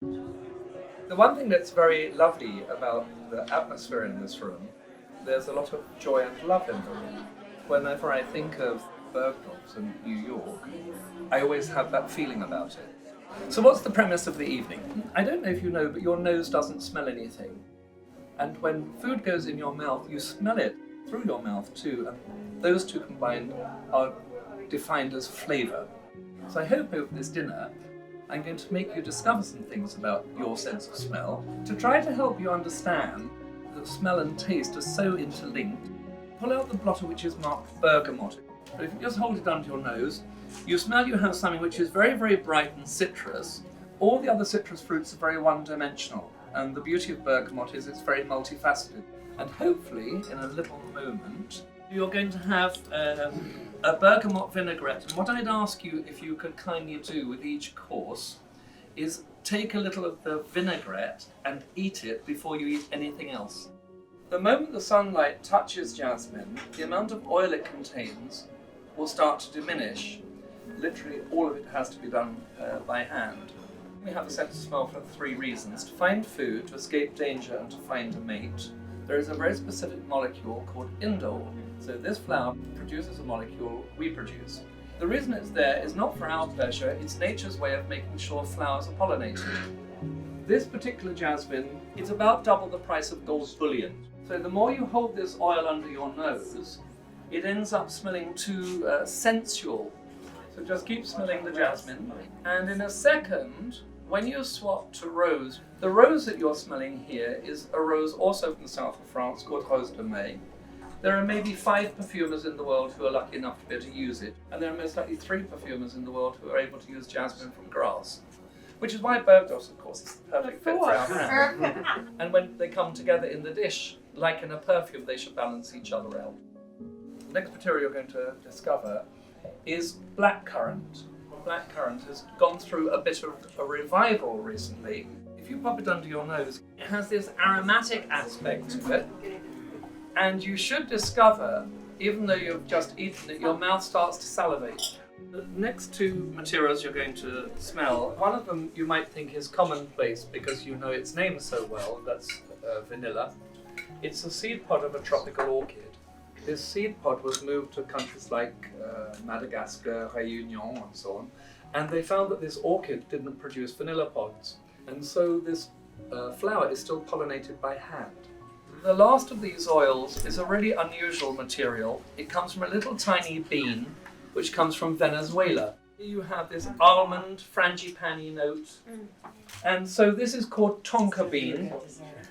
The one thing that's very lovely about the atmosphere in this room, there's a lot of joy and love in the room. Whenever I think of Bergdorf in New York, I always have that feeling about it. So what's the premise of the evening? I don't know if you know, but your nose doesn't smell anything. And when food goes in your mouth, you smell it through your mouth too. And those two combined are defined as flavour. So I hope over this dinner, I'm going to make you discover some things about your sense of smell to try to help you understand that smell and taste are so interlinked. Pull out the blotter which is marked bergamot. But if you just hold it under your nose, you smell you have something which is very, very bright and citrus. All the other citrus fruits are very one-dimensional, and the beauty of bergamot is it's very multifaceted. And hopefully, in a little moment, you're going to have a bergamot vinaigrette. And what I'd ask you, if you could kindly do with each course, is take a little of the vinaigrette and eat it before you eat anything else. The moment the sunlight touches jasmine, the amount of oil it contains will start to diminish. Literally, all of it has to be done by hand. We have a sense of smell for 3 reasons: to find food, to escape danger, and to find a mate. There is a very specific molecule called indole. So this flower produces a molecule we produce. The reason it's there is not for our pleasure, it's nature's way of making sure flowers are pollinated. This particular jasmine is about double the price of gold bullion. So the more you hold this oil under your nose, it ends up smelling too sensual. So just keep smelling the jasmine. And in a second, when you swap to rose, the rose that you're smelling here is a rose also from the south of France called Roja Dove. There are maybe 5 perfumers in the world who are lucky enough to be able to use it, and there are most likely 3 perfumers in the world who are able to use jasmine from grass. Which is why Bergdorf, of course, is the perfect fit for our brand. And when they come together in the dish, like in a perfume, they should balance each other out. The next material you're going to discover is blackcurrant. Blackcurrant has gone through a bit of a revival recently. If you pop it under your nose, it has this aromatic aspect to it. And you should discover, even though you've just eaten it, your mouth starts to salivate. The next 2 materials you're going to smell, one of them you might think is commonplace because you know its name so well, that's vanilla. It's a seed pod of a tropical orchid. This seed pod was moved to countries like Madagascar, Réunion and so on, and they found that this orchid didn't produce vanilla pods, and so this flower is still pollinated by hand. The last of these oils is a really unusual material. It comes from a little tiny bean which comes from Venezuela. You have this almond, frangipani note, and so this is called tonka bean.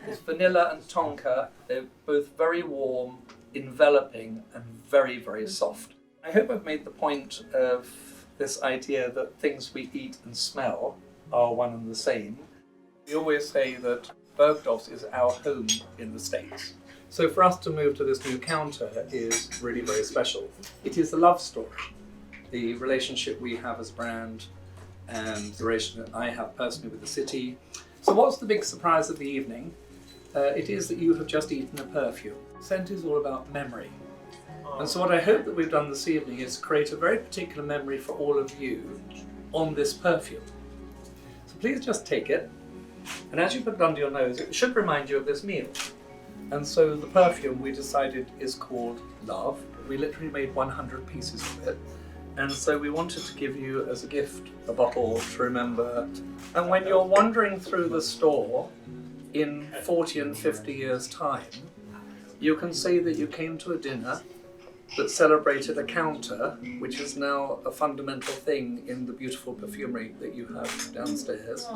It's vanilla and tonka. They're both very warm, enveloping, and very, very soft. I hope I've made the point of this idea that things we eat and smell are one and the same. We always say that Bergdorf is our home in the States. So for us to move to this new counter is really very special. It is a love story. The relationship we have as a brand and the relationship I have personally with the city. So what's the big surprise of the evening? It is that you have just eaten a perfume. Scent is all about memory. And so what I hope that we've done this evening is create a very particular memory for all of you on this perfume. So please just take it, and as you put it under your nose, it should remind you of this meal. And so the perfume we decided is called Love. We literally made 100 pieces of it. And so we wanted to give you as a gift a bottle to remember. And when you're wandering through the store in 40 and 50 years' time, you can say that you came to a dinner that celebrated a counter, which is now a fundamental thing in the beautiful perfumery that you have downstairs.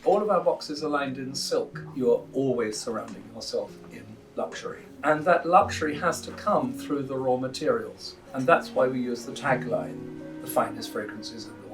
All of our boxes are lined in silk. You're always surrounding yourself in luxury. And that luxury has to come through the raw materials. And that's why we use the tagline, the finest fragrances in the